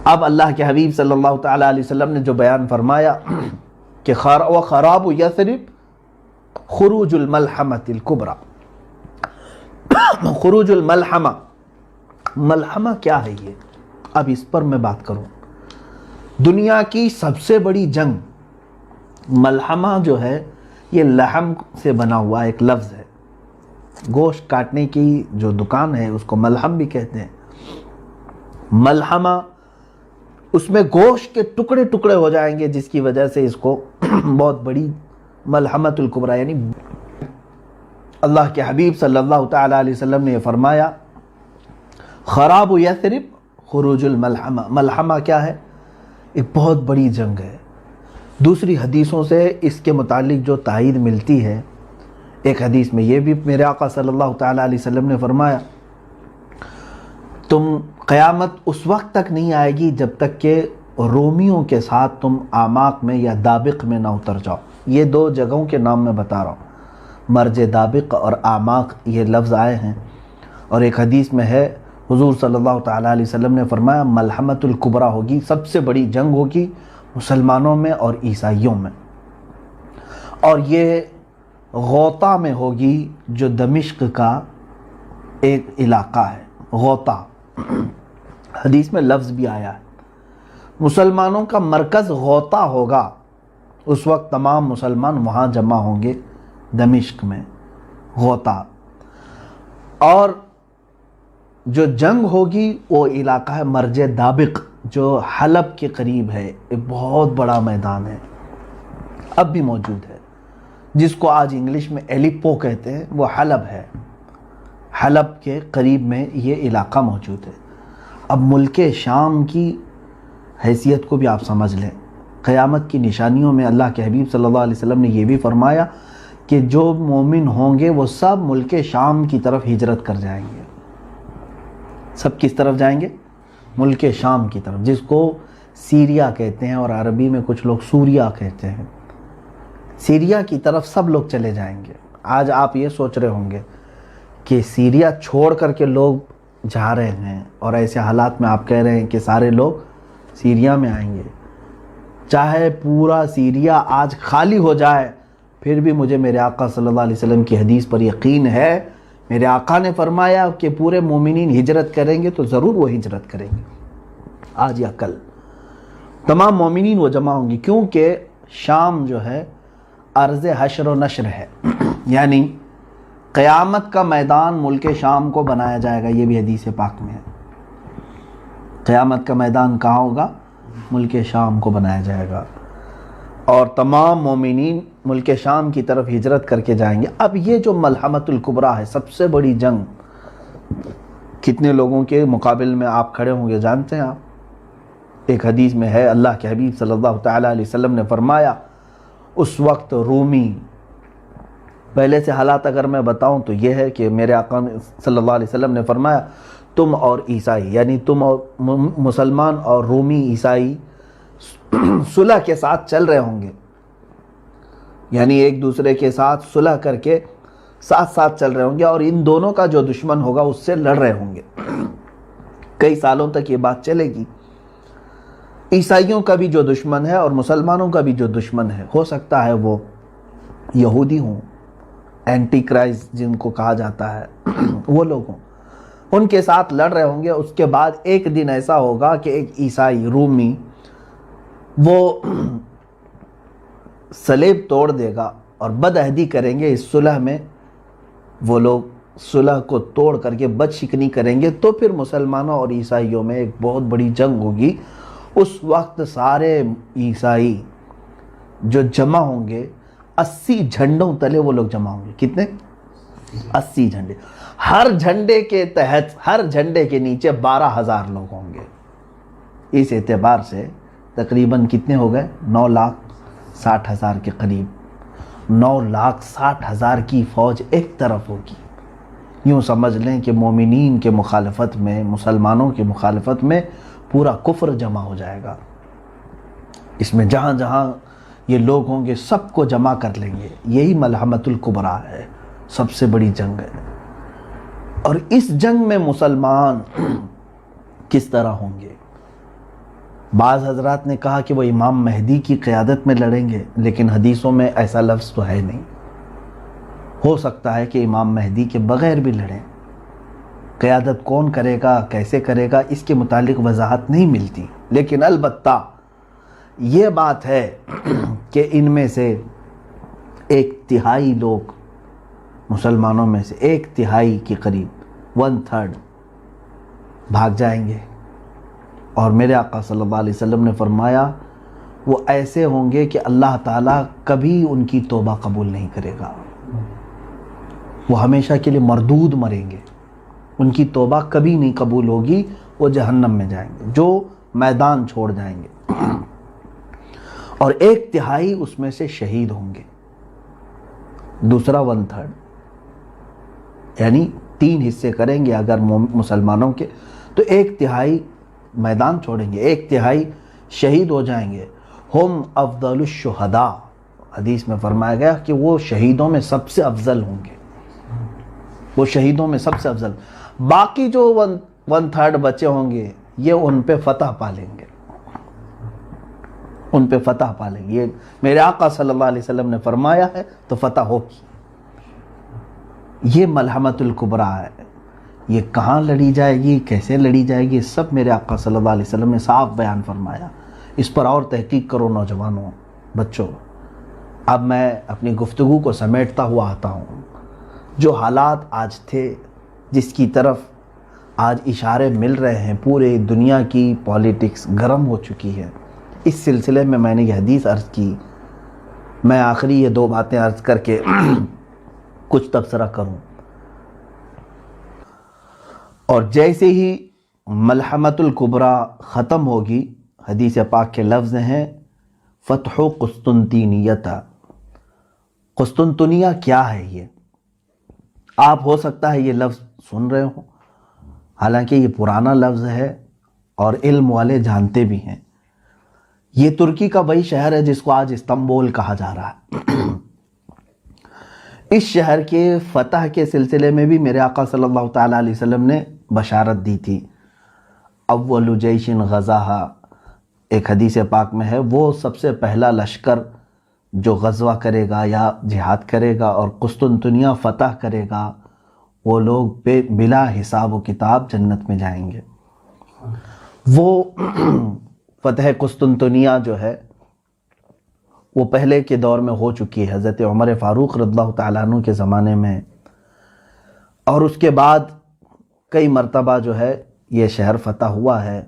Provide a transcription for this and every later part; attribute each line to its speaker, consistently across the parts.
Speaker 1: اب اللہ کے حبیب صلی اللہ تعالیٰ علیہ وسلم نے جو بیان فرمایا کہ وَخَرَابُ يَثْرِبْ خُرُوجُ الْمَلْحَمَةِ الْكُبْرَى. خروج الملحمہ، ملحمہ کیا ہے یہ؟ اب اس پر میں بات کروں. دنیا کی سب سے بڑی جنگ، ملحمہ جو ہے یہ لحم سے بنا ہوا ایک لفظ ہے. گوشت کاٹنے کی جو دکان ہے اس کو ملحم بھی کہتے ہیں. ملحمہ، اس میں گوشت کے ٹکڑے ٹکڑے ہو جائیں گے، جس کی وجہ سے اس کو بہت بڑی ملحمۃ الکبریٰ، یعنی اللہ کے حبیب صلی اللہ تعالیٰ علیہ وسلم نے یہ فرمایا خراب یثرب خروج الملحمہ. ملحمہ کیا ہے؟ ایک بہت بڑی جنگ ہے. دوسری حدیثوں سے اس کے متعلق جو تائید ملتی ہے، ایک حدیث میں یہ بھی میرے آقا صلی اللہ تعالیٰ علیہ وسلم نے فرمایا تم قیامت اس وقت تک نہیں آئے گی جب تک کہ رومیوں کے ساتھ تم آماق میں یا دابق میں نہ اتر جاؤ. یہ دو جگہوں کے نام میں بتا رہا ہوں، مرج دابق اور آماق یہ لفظ آئے ہیں. اور ایک حدیث میں ہے حضور صلی اللہ تعالیٰ علیہ وسلم نے فرمایا ملحمۃ الکبریٰ ہوگی، سب سے بڑی جنگ ہوگی مسلمانوں میں اور عیسائیوں میں، اور یہ غوطہ میں ہوگی جو دمشق کا ایک علاقہ ہے. غوطہ حدیث میں لفظ بھی آیا ہے. مسلمانوں کا مرکز غوطہ ہوگا. اس وقت تمام مسلمان وہاں جمع ہوں گے دمشق میں، غوطہ. اور جو جنگ ہوگی وہ علاقہ ہے مرج دابق جو حلب کے قریب ہے. ایک بہت بڑا میدان ہے، اب بھی موجود ہے، جس کو آج انگلش میں ایلیپو کہتے ہیں، وہ حلب ہے. حلب کے قریب میں یہ علاقہ موجود ہے. اب ملک شام کی حیثیت کو بھی آپ سمجھ لیں. قیامت کی نشانیوں میں اللہ کے حبیب صلی اللہ علیہ وسلم نے یہ بھی فرمایا کہ جو مومن ہوں گے وہ سب ملک شام کی طرف ہجرت کر جائیں گے. سب کس طرف جائیں گے؟ ملک شام کی طرف، جس کو سیریا کہتے ہیں، اور عربی میں کچھ لوگ سوریا کہتے ہیں. سیریا کی طرف سب لوگ چلے جائیں گے. آج آپ یہ سوچ رہے ہوں گے کہ سیریا چھوڑ کر کے لوگ جا رہے ہیں، اور ایسے حالات میں آپ کہہ رہے ہیں کہ سارے لوگ سیریا میں آئیں گے. چاہے پورا سیریا آج خالی ہو جائے، پھر بھی مجھے میرے آقا صلی اللہ علیہ وسلم کی حدیث پر یقین ہے. میرے آقا نے فرمایا کہ پورے مومنین ہجرت کریں گے تو ضرور وہ ہجرت کریں گے. آج یا کل تمام مومنین وہ جمع ہوں گی، کیونکہ شام جو ہے ارض حشر و نشر ہے. یعنی قیامت کا میدان ملک شام کو بنایا جائے گا. یہ بھی حدیث پاک میں ہے. قیامت کا میدان کہاں ہوگا؟ ملک شام کو بنایا جائے گا، اور تمام مومنین ملک شام کی طرف ہجرت کر کے جائیں گے. اب یہ جو ملحمۃ الکبریٰ ہے، سب سے بڑی جنگ، کتنے لوگوں کے مقابل میں آپ کھڑے ہوں گے جانتے ہیں آپ؟ ایک حدیث میں ہے اللہ کے حبیب صلی اللہ تعالیٰ علیہ وسلم نے فرمایا اس وقت رومی، پہلے سے حالات اگر میں بتاؤں تو یہ ہے کہ میرے آقا صلی اللہ علیہ وسلم نے فرمایا تم اور عیسائی، یعنی تم اور مسلمان اور رومی عیسائی صلح کے ساتھ چل رہے ہوں گے. یعنی ایک دوسرے کے ساتھ صلح کر کے ساتھ ساتھ چل رہے ہوں گے، اور ان دونوں کا جو دشمن ہوگا اس سے لڑ رہے ہوں گے. کئی سالوں تک یہ بات چلے گی. عیسائیوں کا بھی جو دشمن ہے اور مسلمانوں کا بھی جو دشمن ہے، ہو سکتا ہے وہ یہودی ہوں، اینٹی کرائسٹ جن کو کہا جاتا ہے، وہ لوگ ہوں، ان کے ساتھ لڑ رہے ہوں گے. اس کے بعد ایک دن ایسا ہوگا کہ ایک عیسائی رومی وہ صلیب توڑ دے گا اور بدعہدی کریں گے. اس صلح میں وہ لوگ صلح کو توڑ کر کے بد شکنی کریں گے، تو پھر مسلمانوں اور عیسائیوں میں ایک بہت بڑی جنگ ہوگی. اس وقت سارے عیسائی جو جمع ہوں گے 80 جھنڈوں تلے وہ لوگ جمع ہوں گے. کتنے؟ 80 جھنڈے. ہر جھنڈے کے تحت، ہر جھنڈے کے نیچے 12,000 لوگ ہوں گے. اس اعتبار سے تقریباً کتنے ہو گئے؟ 9,60,000 کے قریب. 9,60,000 کی فوج ایک طرف ہوگی. یوں سمجھ لیں کہ مومنین کے مخالفت میں، مسلمانوں کے مخالفت میں پورا کفر جمع ہو جائے گا. اس میں جہاں جہاں یہ لوگ ہوں گے سب کو جمع کر لیں گے. یہی ملحمۃ الکبریٰ ہے، سب سے بڑی جنگ ہے. اور اس جنگ میں مسلمان کس طرح ہوں گے؟ بعض حضرات نے کہا کہ وہ امام مہدی کی قیادت میں لڑیں گے، لیکن حدیثوں میں ایسا لفظ تو ہے نہیں۔ ہو سکتا ہے کہ امام مہدی کے بغیر بھی لڑیں۔ قیادت کون کرے گا، کیسے کرے گا، اس کے متعلق وضاحت نہیں ملتی، لیکن البتہ یہ بات ہے کہ ان میں سے 1/3 لوگ، مسلمانوں میں سے 1/3 کے قریب 1/3 بھاگ جائیں گے، اور میرے آقا صلی اللہ علیہ وسلم نے فرمایا وہ ایسے ہوں گے کہ اللہ تعالیٰ کبھی ان کی توبہ قبول نہیں کرے گا، وہ ہمیشہ کے لیے مردود مریں گے، ان کی توبہ کبھی نہیں قبول ہوگی، وہ جہنم میں جائیں گے، جو میدان چھوڑ جائیں گے، اور 1/3 اس میں سے شہید ہوں گے، دوسرا 1/3، یعنی 3 حصے کریں گے اگر مسلمانوں کے، تو 1/3 میدان چھوڑیں گے، 1/3 شہید ہو جائیں گے۔ ہم افضل الشہداء، حدیث میں فرمایا گیا کہ وہ شہیدوں میں سب سے افضل ہوں گے، وہ شہیدوں میں سب سے افضل۔ باقی جو 1/3 بچے ہوں گے یہ ان پہ فتح پالیں گے، ان پہ فتح پالیں گے، یہ میرے آقا صلی اللہ علیہ وسلم نے فرمایا ہے تو فتح ہوگی۔ یہ ملحمۃ الکبریٰ ہے، یہ کہاں لڑی جائے گی، کیسے لڑی جائے گی، سب میرے آقا صلی اللہ علیہ وسلم نے صاف بیان فرمایا۔ اس پر اور تحقیق کرو نوجوانوں، بچوں۔ اب میں اپنی گفتگو کو سمیٹتا ہوا آتا ہوں۔ جو حالات آج تھے، جس کی طرف آج اشارے مل رہے ہیں، پورے دنیا کی پولیٹکس گرم ہو چکی ہے، اس سلسلے میں میں نے یہ حدیث عرض کی۔ میں آخری یہ 2 باتیں عرض کر کے کچھ تبصرہ کروں، اور جیسے ہی ملحمۃ الکبریٰ ختم ہوگی، حدیث پاک کے لفظ ہیں فتح قسطنطینیہ۔ قسطنطنیہ کیا ہے؟ یہ آپ ہو سکتا ہے یہ لفظ سن رہے ہوں، حالانکہ یہ پرانا لفظ ہے اور علم والے جانتے بھی ہیں۔ یہ ترکی کا وہی شہر ہے جس کو آج استنبول کہا جا رہا ہے۔ اس شہر کے فتح کے سلسلے میں بھی میرے آقا صلی اللہ تعالیٰ علیہ وسلم نے بشارت دی تھی۔ اول جیش غزاہا، ایک حدیث پاک میں ہے، وہ سب سے پہلا لشکر جو غزوہ کرے گا یا جہاد کرے گا اور قسطنطنیہ فتح کرے گا، وہ لوگ بلا حساب و کتاب جنت میں جائیں گے۔ وہ فتح قسطنطنیہ جو ہے وہ پہلے کے دور میں ہو چکی ہے، حضرت عمر فاروق رضی اللہ تعالیٰ عنہ کے زمانے میں، اور اس کے بعد کئی مرتبہ جو ہے یہ شہر فتح ہوا ہے۔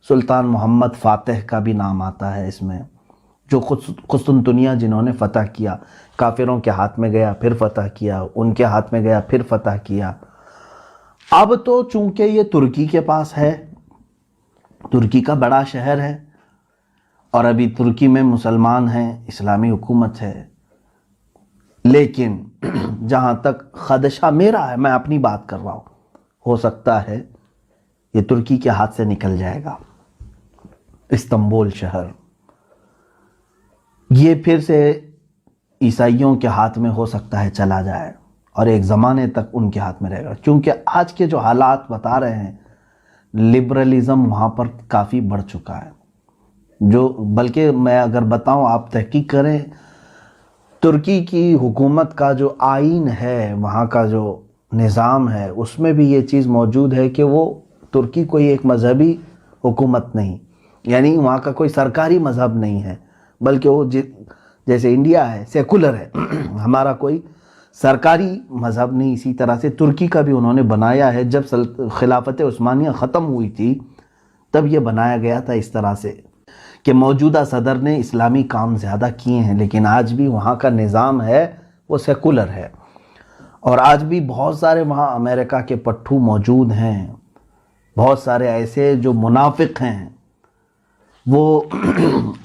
Speaker 1: سلطان محمد فاتح کا بھی نام آتا ہے اس میں، جو قسطنطنیہ جنہوں نے فتح کیا، کافروں کے ہاتھ میں گیا پھر فتح کیا، ان کے ہاتھ میں گیا پھر فتح کیا۔ اب تو چونکہ یہ ترکی کے پاس ہے، ترکی کا بڑا شہر ہے، اور ابھی ترکی میں مسلمان ہیں، اسلامی حکومت ہے، لیکن جہاں تک خدشہ میرا ہے، میں اپنی بات کر رہا ہوں، ہو سکتا ہے یہ ترکی کے ہاتھ سے نکل جائے گا استنبول شہر، یہ پھر سے عیسائیوں کے ہاتھ میں ہو سکتا ہے چلا جائے، اور ایک زمانے تک ان کے ہاتھ میں رہے گا، کیونکہ آج کے جو حالات بتا رہے ہیں، لبرلزم وہاں پر کافی بڑھ چکا ہے، جو بلکہ میں اگر بتاؤں، آپ تحقیق کریں، ترکی کی حکومت کا جو آئین ہے، وہاں کا جو نظام ہے، اس میں بھی یہ چیز موجود ہے کہ وہ ترکی کوئی ایک مذہبی حکومت نہیں، یعنی وہاں کا کوئی سرکاری مذہب نہیں ہے، بلکہ وہ جیسے انڈیا ہے سیکولر ہے، ہمارا کوئی سرکاری مذہب نہیں، اسی طرح سے ترکی کا بھی انہوں نے بنایا ہے۔ جب خلافت عثمانیہ ختم ہوئی تھی تب یہ بنایا گیا تھا اس طرح سے کہ موجودہ صدر نے اسلامی کام زیادہ کیے ہیں، لیکن آج بھی وہاں کا نظام ہے وہ سیکولر ہے، اور آج بھی بہت سارے وہاں امریکہ کے پٹھو موجود ہیں، بہت سارے ایسے جو منافق ہیں، وہ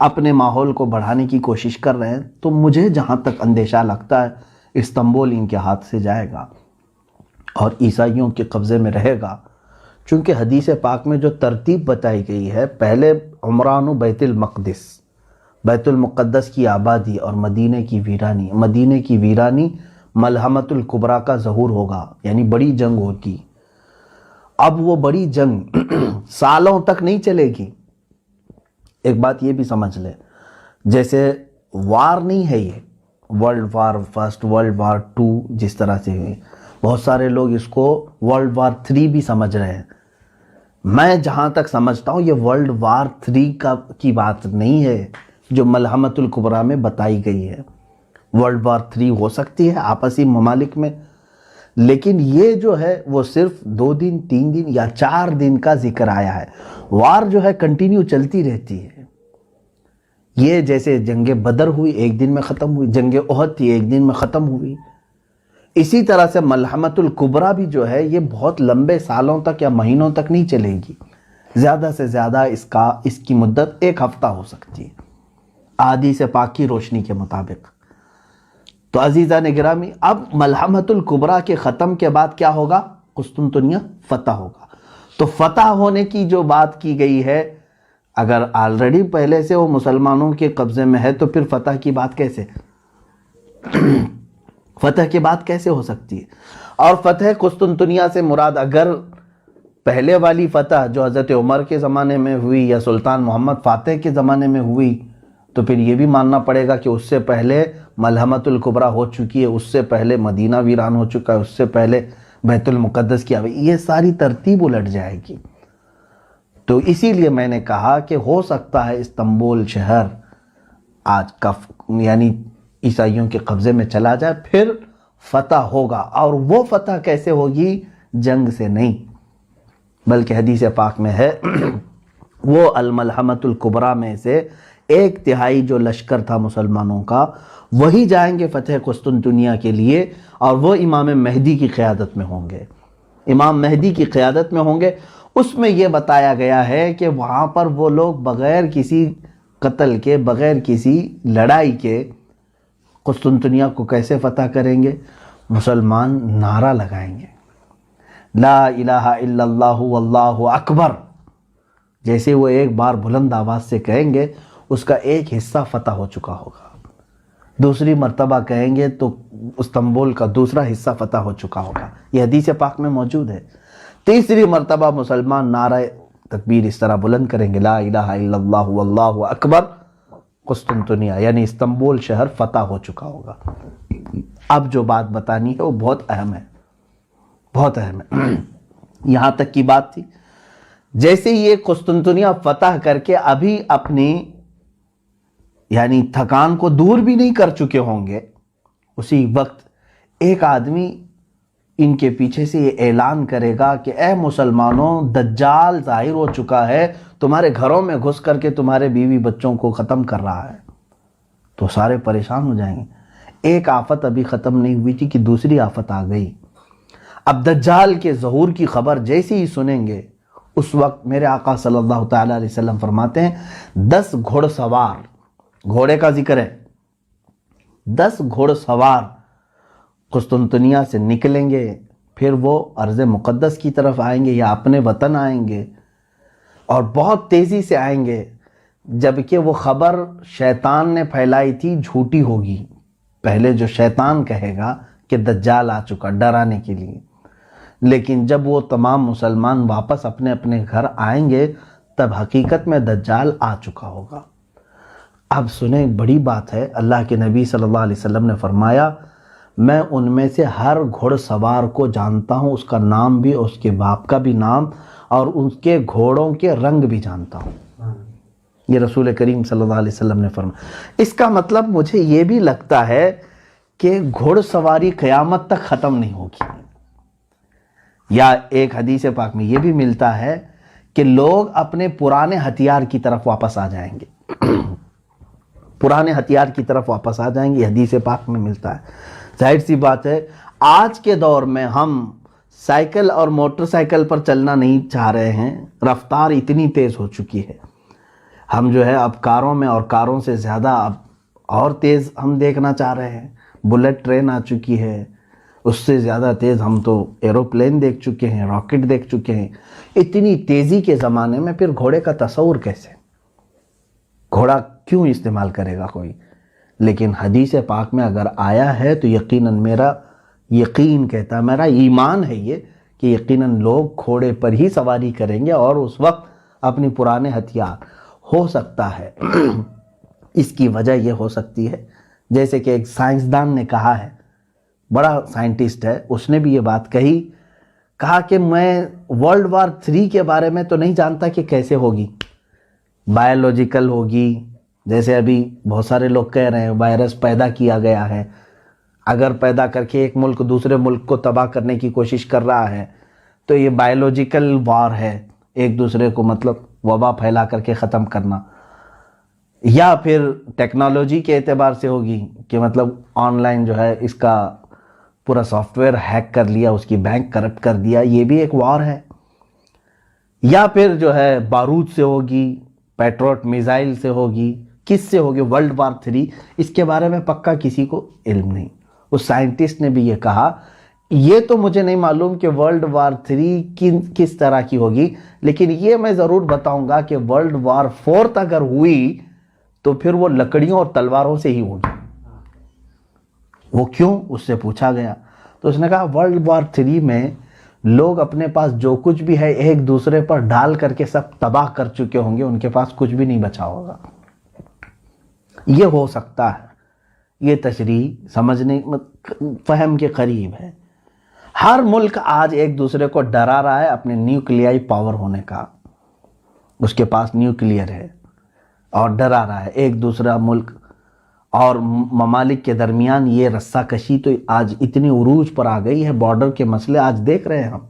Speaker 1: اپنے ماحول کو بڑھانے کی کوشش کر رہے ہیں۔ تو مجھے جہاں تک اندیشہ لگتا ہے استنبول ان کے ہاتھ سے جائے گا اور عیسائیوں کے قبضے میں رہے گا، چونکہ حدیث پاک میں جو ترتیب بتائی گئی ہے، پہلے عمران و بیت المقدس، بیت المقدس کی آبادی اور مدینے کی ویرانی ملحمۃ الکبریٰ کا ظہور ہوگا، یعنی بڑی جنگ ہوگی۔ اب وہ بڑی جنگ سالوں تک نہیں چلے گی، ایک بات یہ بھی سمجھ لیں، جیسے وار نہیں ہے یہ world war first, world war two جس طرح سے ہوئی، بہت سارے لوگ اس کو ورلڈ وار 3 بھی سمجھ رہے ہیں۔ میں جہاں تک سمجھتا ہوں یہ ورلڈ وار 3 کی بات نہیں ہے جو ملحمۃ الکبریٰ میں بتائی گئی ہے۔ ورلڈ وار 3 ہو سکتی ہے آپسی ممالک میں، لیکن یہ جو ہے وہ صرف 2 دن 3 دن یا 4 دن کا ذکر آیا ہے۔ وار جو ہے کنٹینیو چلتی رہتی ہے۔ یہ جیسے جنگ بدر ہوئی 1 دن میں ختم ہوئی، جنگ احد تھی 1 دن میں ختم ہوئی، اسی طرح سے ملحمۃ الکبریٰ بھی جو ہے یہ بہت لمبے سالوں تک یا مہینوں تک نہیں چلے گی، زیادہ سے زیادہ اس کی مدت 1 ہفتہ ہو سکتی ہے احادیث پاک کی روشنی کے مطابق۔ تو عزیزان گرامی، اب ملحمۃ الکبریٰ کے ختم کے بعد کیا ہوگا؟ قسطنطنیہ فتح ہوگا۔ تو فتح ہونے کی جو بات کی گئی ہے، اگر آلریڈی پہلے سے وہ مسلمانوں کے قبضے میں ہے تو پھر فتح کی بات کیسے فتح کی بات کیسے ہو سکتی ہے؟ اور فتح قسطنطنیہ سے مراد اگر پہلے والی فتح جو حضرت عمر کے زمانے میں ہوئی یا سلطان محمد فاتح کے زمانے میں ہوئی، تو پھر یہ بھی ماننا پڑے گا کہ اس سے پہلے ملحمۃ الکبریٰ ہو چکی ہے، اس سے پہلے مدینہ ویران ہو چکا ہے، اس سے پہلے بیت المقدس کی یہ ساری ترتیب الٹ جائے گی۔ تو اسی لیے میں نے کہا کہ ہو سکتا ہے استنبول شہر آج کا یعنی عیسائیوں کے قبضے میں چلا جائے، پھر فتح ہوگا، اور وہ فتح کیسے ہوگی؟ جنگ سے نہیں، بلکہ حدیث پاک میں ہے وہ الملحمۃ الکبریٰ میں سے 1/3 جو لشکر تھا مسلمانوں کا، وہی جائیں گے فتح قسطنطنیہ کے لیے، اور وہ امام مہدی کی قیادت میں ہوں گے، امام مہدی کی قیادت میں ہوں گے۔ اس میں یہ بتایا گیا ہے کہ وہاں پر وہ لوگ بغیر کسی قتل کے، بغیر کسی لڑائی کے قسطنطنیہ کو کیسے فتح کریں گے؟ مسلمان نعرہ لگائیں گے، لا الہ الا اللہ واللہ اکبر، جیسے وہ ایک بار بلند آواز سے کہیں گے اس کا ایک حصہ فتح ہو چکا ہوگا، دوسری مرتبہ کہیں گے تو استنبول کا دوسرا حصہ فتح ہو چکا ہوگا، یہ حدیث پاک میں موجود ہے۔ تیسری مرتبہ مسلمان نعرہ تکبیر اس طرح بلند کریں گے، لا الہ الا اللہ واللہ اکبر، قسطنطنیہ یعنی استنبول شہر فتح ہو چکا ہوگا۔ اب جو بات بتانی ہے وہ بہت اہم ہے، بہت اہم ہے۔ یہاں تک کی بات تھی، جیسے یہ قسطنطنیہ فتح کر کے ابھی اپنی یعنی تھکان کو دور بھی نہیں کر چکے ہوں گے، اسی وقت ایک آدمی ان کے پیچھے سے یہ اعلان کرے گا کہ اے مسلمانوں، دجال ظاہر ہو چکا ہے، تمہارے گھروں میں گھس کر کے تمہارے بیوی بچوں کو ختم کر رہا ہے، تو سارے پریشان ہو جائیں گے۔ ایک آفت ابھی ختم نہیں ہوئی تھی کہ دوسری آفت آ گئی۔ اب دجال کے ظہور کی خبر جیسے ہی سنیں گے، اس وقت میرے آقا صلی اللہ تعالیٰ علیہ وسلم فرماتے ہیں 10 گھوڑ سوار، گھوڑے کا ذکر ہے، 10 گھوڑ سوار قسطنطنیہ سے نکلیں گے، پھر وہ ارض مقدس کی طرف آئیں گے یا اپنے وطن آئیں گے، اور بہت تیزی سے آئیں گے، جبکہ وہ خبر شیطان نے پھیلائی تھی جھوٹی ہوگی۔ پہلے جو شیطان کہے گا کہ دجال آ چکا ڈرانے کے لیے، لیکن جب وہ تمام مسلمان واپس اپنے اپنے گھر آئیں گے تب حقیقت میں دجال آ چکا ہوگا۔ اب سنیں، بڑی بات ہے، اللہ کے نبی صلی اللہ علیہ وسلم نے فرمایا میں ان میں سے ہر گھوڑ سوار کو جانتا ہوں، اس کا نام بھی، اس کے باپ کا بھی نام، اور اس کے گھوڑوں کے رنگ بھی جانتا ہوں۔ یہ رسول کریم صلی اللہ علیہ وسلم نے فرمایا۔ اس کا مطلب مجھے یہ بھی لگتا ہے کہ گھوڑ سواری قیامت تک ختم نہیں ہوگی، یا ایک حدیث پاک میں یہ بھی ملتا ہے کہ لوگ اپنے پرانے ہتھیار کی طرف واپس آ جائیں گے، پرانے ہتھیار کی طرف واپس آ جائیں گے، حدیث پاک میں ملتا ہے۔ ظاہر سی بات ہے آج کے دور میں ہم سائیکل اور موٹر سائیکل پر چلنا نہیں چاہ رہے ہیں، رفتار اتنی تیز ہو چکی ہے، ہم جو ہے اب کاروں میں، اور کاروں سے زیادہ اب اور تیز ہم دیکھنا چاہ رہے ہیں، بلٹ ٹرین آ چکی ہے، اس سے زیادہ تیز ہم تو ایروپلین دیکھ چکے ہیں، راکٹ دیکھ چکے ہیں۔ اتنی تیزی کے زمانے میں پھر گھوڑے کا تصور کیسے؟ گھوڑا کیوں استعمال کرے گا کوئی؟ لیکن حدیث پاک میں اگر آیا ہے تو یقیناً، میرا یقین کہتا ہے، میرا ایمان ہے یہ کہ یقیناً لوگ گھوڑے پر ہی سواری کریں گے، اور اس وقت اپنی پرانے ہتھیار، ہو سکتا ہے اس کی وجہ یہ ہو سکتی ہے، جیسے کہ ایک سائنسدان نے کہا ہے، بڑا سائنٹسٹ ہے، اس نے بھی یہ بات کہا کہ میں ورلڈ وار 3 کے بارے میں تو نہیں جانتا کہ کیسے ہوگی، بایولوجیکل ہوگی، جیسے ابھی بہت سارے لوگ کہہ رہے ہیں وائرس پیدا کیا گیا ہے، اگر پیدا کر کے ایک ملک دوسرے ملک کو تباہ کرنے کی کوشش کر رہا ہے تو یہ بایولوجیکل وار ہے، ایک دوسرے کو مطلب وبا پھیلا کر کے ختم کرنا، یا پھر ٹیکنالوجی کے اعتبار سے ہوگی کہ مطلب آن لائن جو ہے اس کا پورا سافٹ ویئر ہیک کر لیا، اس کی بینک کرپٹ کر دیا، یہ بھی ایک وار ہے، یا پھر جو ہے بارود سے ہوگی، پیٹروٹ میزائل سے ہوگی، کس سے ہوگی ورلڈ وار 3، اس کے بارے میں پکا کسی کو علم نہیں۔ اس سائنٹسٹ نے بھی یہ کہا، یہ تو مجھے نہیں معلوم کہ ورلڈ وار 3 کس طرح کی ہوگی، لیکن یہ میں ضرور بتاؤں گا کہ ورلڈ وار 4 اگر ہوئی تو پھر وہ لکڑیوں اور تلواروں سے ہی ہوگی۔ وہ کیوں؟ اس سے پوچھا گیا تو اس نے کہا ورلڈ وار 3 میں لوگ اپنے پاس جو کچھ بھی ہے ایک دوسرے پر ڈال کر کے سب تباہ کر چکے ہوں گے، ان کے پاس کچھ بھی نہیں بچا ہوگا۔ یہ ہو سکتا ہے، یہ تشریح سمجھنے فہم کے قریب ہے۔ ہر ملک آج ایک دوسرے کو ڈرا رہا ہے اپنے نیوکلیائی پاور ہونے کا، اس کے پاس نیوکلیئر ہے اور ڈرا رہا ہے ایک دوسرا ملک، اور ممالک کے درمیان یہ رسہ کشی تو آج اتنی عروج پر آ گئی ہے، بارڈر کے مسئلے آج دیکھ رہے ہیں ہم۔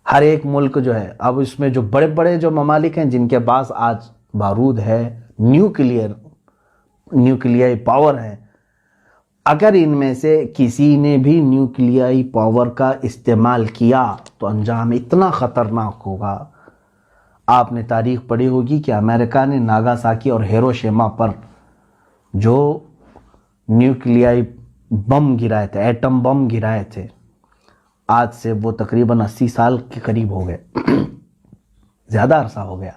Speaker 1: ہر ایک ملک جو ہے اب اس میں جو بڑے بڑے جو ممالک ہیں جن کے پاس آج بارود ہے، نیوکلیائی پاور ہے، اگر ان میں سے کسی نے بھی نیوکلیائی پاور کا استعمال کیا تو انجام اتنا خطرناک ہوگا۔ آپ نے تاریخ پڑھی ہوگی کہ امریکہ نے ناگاساکی اور ہیروشیما پر جو نیوکلیائی بم گرائے تھے، ایٹم بم گرائے تھے، آج سے وہ تقریباً 80 سال کے قریب ہو گئے، زیادہ عرصہ ہو گیا،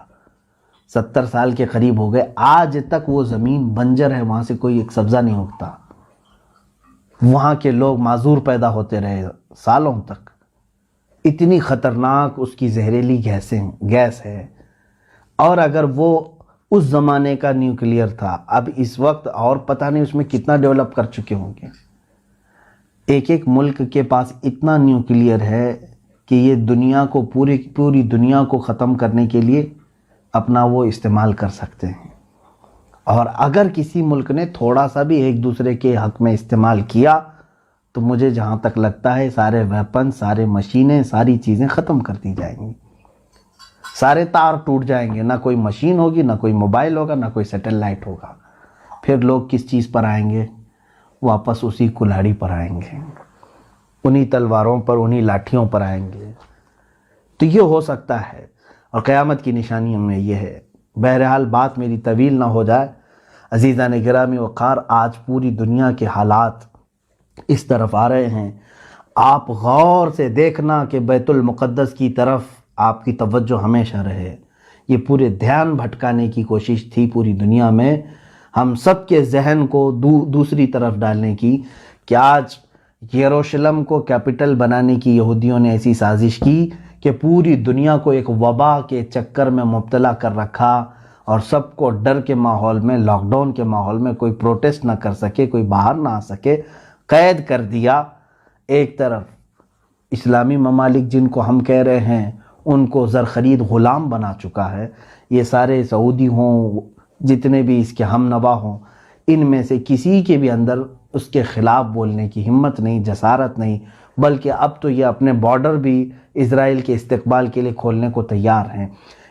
Speaker 1: 70 سال کے قریب ہو گئے، آج تک وہ زمین بنجر ہے، وہاں سے کوئی ایک سبزہ نہیں اگتا، وہاں کے لوگ معذور پیدا ہوتے رہے سالوں تک، اتنی خطرناک اس کی زہریلی گیس ہے۔ اور اگر وہ اس زمانے کا نیوکلیئر تھا، اب اس وقت اور پتہ نہیں اس میں کتنا ڈیولپ کر چکے ہوں گے۔ ایک ایک ملک کے پاس اتنا نیوکلیئر ہے کہ یہ دنیا کو پوری دنیا کو ختم کرنے کے لیے اپنا وہ استعمال کر سکتے ہیں، اور اگر کسی ملک نے تھوڑا سا بھی ایک دوسرے کے حق میں استعمال کیا تو مجھے جہاں تک لگتا ہے سارے ویپن، سارے مشینیں، ساری چیزیں ختم کر دی جائیں گی، سارے تار ٹوٹ جائیں گے، نہ کوئی مشین ہوگی، نہ کوئی موبائل ہوگا، نہ کوئی سیٹلائٹ ہوگا۔ پھر لوگ کس چیز پر آئیں گے؟ واپس اسی کلاڑی پر آئیں گے، انہی تلواروں پر، انہی لاٹھیوں پر آئیں گے۔ تو یہ ہو سکتا ہے، اور قیامت کی نشانیوں میں یہ ہے۔ بہرحال بات میری طویل نہ ہو جائے، عزیزان گرامی وقار، آج پوری دنیا کے حالات اس طرف آ رہے ہیں، آپ غور سے دیکھنا کہ بیت المقدس کی طرف آپ کی توجہ ہمیشہ رہے۔ یہ پورے دھیان بھٹکانے کی کوشش تھی پوری دنیا میں، ہم سب کے ذہن کو دوسری طرف ڈالنے کی، کہ آج یروشلم کو کیپٹل بنانے کی یہودیوں نے ایسی سازش کی کہ پوری دنیا کو ایک وبا کے چکر میں مبتلا کر رکھا، اور سب کو ڈر کے ماحول میں، لاک ڈاؤن کے ماحول میں کوئی پروٹیسٹ نہ کر سکے، کوئی باہر نہ آ سکے، قید کر دیا۔ ایک طرف اسلامی ممالک جن کو ہم کہہ رہے ہیں ان کو زرخرید غلام بنا چکا ہے، یہ سارے سعودی ہوں، جتنے بھی اس کے ہم نوا ہوں، ان میں سے کسی کے بھی اندر اس کے خلاف بولنے کی ہمت نہیں، جسارت نہیں، بلکہ اب تو یہ اپنے بارڈر بھی اسرائیل کے استقبال کے لیے کھولنے کو تیار ہیں۔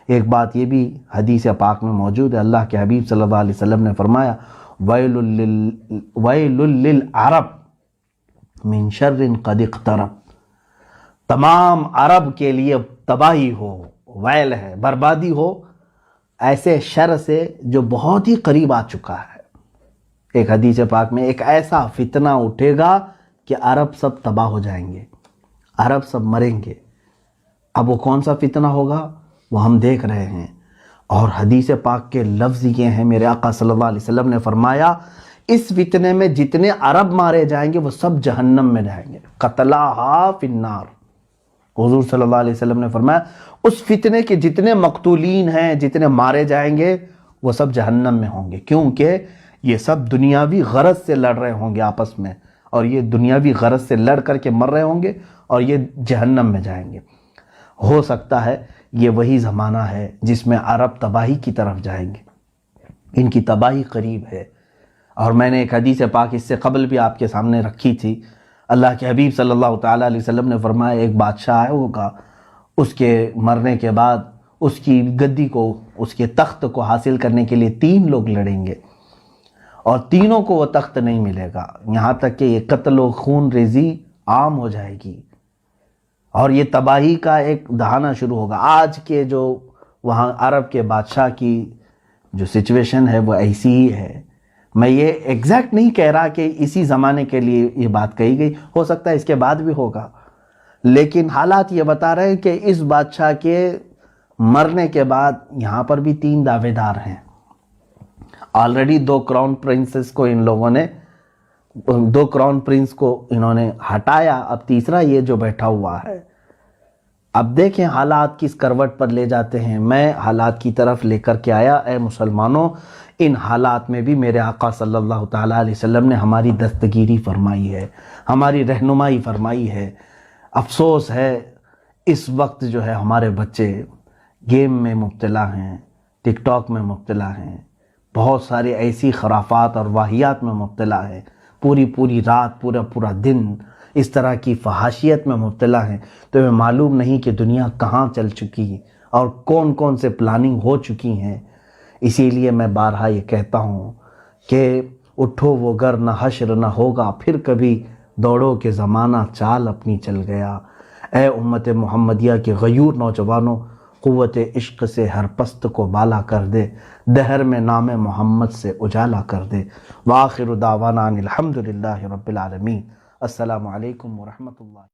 Speaker 1: ایک بات یہ بھی حدیث پاک میں موجود ہے، اللہ کے حبیب صلی اللہ علیہ وسلم نے فرمایا ویل للعرب من شر قد اقترب، تمام عرب کے لیے تباہی ہو، ویل ہے، بربادی ہو، ایسے شر سے جو بہت ہی قریب آ چکا ہے۔ ایک حدیث پاک میں ایک ایسا فتنہ اٹھے گا کہ عرب سب تباہ ہو جائیں گے، عرب سب مریں گے۔ اب وہ کون سا فتنہ ہوگا وہ ہم دیکھ رہے ہیں، اور حدیث پاک کے لفظ یہ ہیں، میرے آقا صلی اللہ علیہ وسلم نے فرمایا اس فتنے میں جتنے عرب مارے جائیں گے وہ سب جہنم میں رہیں گے، قتلاہا فی النار، حضور صلی اللہ علیہ وسلم نے فرمایا اس فتنے کے جتنے مقتولین ہیں، جتنے مارے جائیں گے، وہ سب جہنم میں ہوں گے، کیونکہ یہ سب دنیاوی غرض سے لڑ رہے ہوں گے آپس میں، اور یہ دنیاوی غرض سے لڑ کر کے مر رہے ہوں گے اور یہ جہنم میں جائیں گے۔ ہو سکتا ہے یہ وہی زمانہ ہے جس میں عرب تباہی کی طرف جائیں گے، ان کی تباہی قریب ہے۔ اور میں نے ایک حدیث پاک اس سے قبل بھی آپ کے سامنے رکھی تھی، اللہ کے حبیب صلی اللہ تعالیٰ علیہ وسلم نے فرمایا ایک بادشاہ آیا ہوگا، اس کے مرنے کے بعد اس کی گدی کو، اس کے تخت کو حاصل کرنے کے لیے 3 لوگ لڑیں گے، اور تینوں کو وہ تخت نہیں ملے گا، یہاں تک کہ یہ قتل و خون ریزی عام ہو جائے گی، اور یہ تباہی کا ایک دہانا شروع ہوگا۔ آج کے جو وہاں عرب کے بادشاہ کی جو سچویشن ہے وہ ایسی ہی ہے۔ میں یہ ایگزیکٹ نہیں کہہ رہا کہ اسی زمانے کے لیے یہ بات کہی گئی، ہو سکتا ہے اس کے بعد بھی ہوگا، لیکن حالات یہ بتا رہے ہیں کہ اس بادشاہ کے مرنے کے بعد یہاں پر بھی 3 دعوے دار ہیں۔ آلریڈی 2 کراؤن پرنسز کو ان لوگوں نے، 2 کراؤن پرنس کو انہوں نے ہٹایا، اب تیسرا یہ جو بیٹھا ہوا ہے۔ اب دیکھیں حالات کس کروٹ پر لے جاتے ہیں۔ میں حالات کی طرف لے کر کے آیا، اے مسلمانوں، ان حالات میں بھی میرے آقا صلی اللہ تعالیٰ علیہ وسلم نے ہماری دستگیری فرمائی ہے، ہماری رہنمائی فرمائی ہے۔ افسوس ہے اس وقت جو ہے ہمارے بچے گیم میں مبتلا ہیں، ٹک ٹاک میں مبتلا ہیں، بہت سارے ایسی خرافات اور واہیات میں مبتلا ہیں، پوری رات پورا دن اس طرح کی فحاشیت میں مبتلا ہیں، تو ہمیں معلوم نہیں کہ دنیا کہاں چل چکی ہے اور کون سے پلاننگ ہو چکی ہیں۔ اسی لیے میں بارہا یہ کہتا ہوں کہ اٹھو وہ گر نہ حشر نہ ہوگا پھر کبھی، دوڑو کہ زمانہ چال اپنی چل گیا۔ اے امت محمدیہ کے غیور نوجوانوں، قوت عشق سے ہر پست کو بالا کر دے، دہر میں نام محمد سے اجالا کر دے۔ وآخر دعوانا ان الحمدللہ رب العالمین۔ السلام علیکم ورحمۃ اللہ۔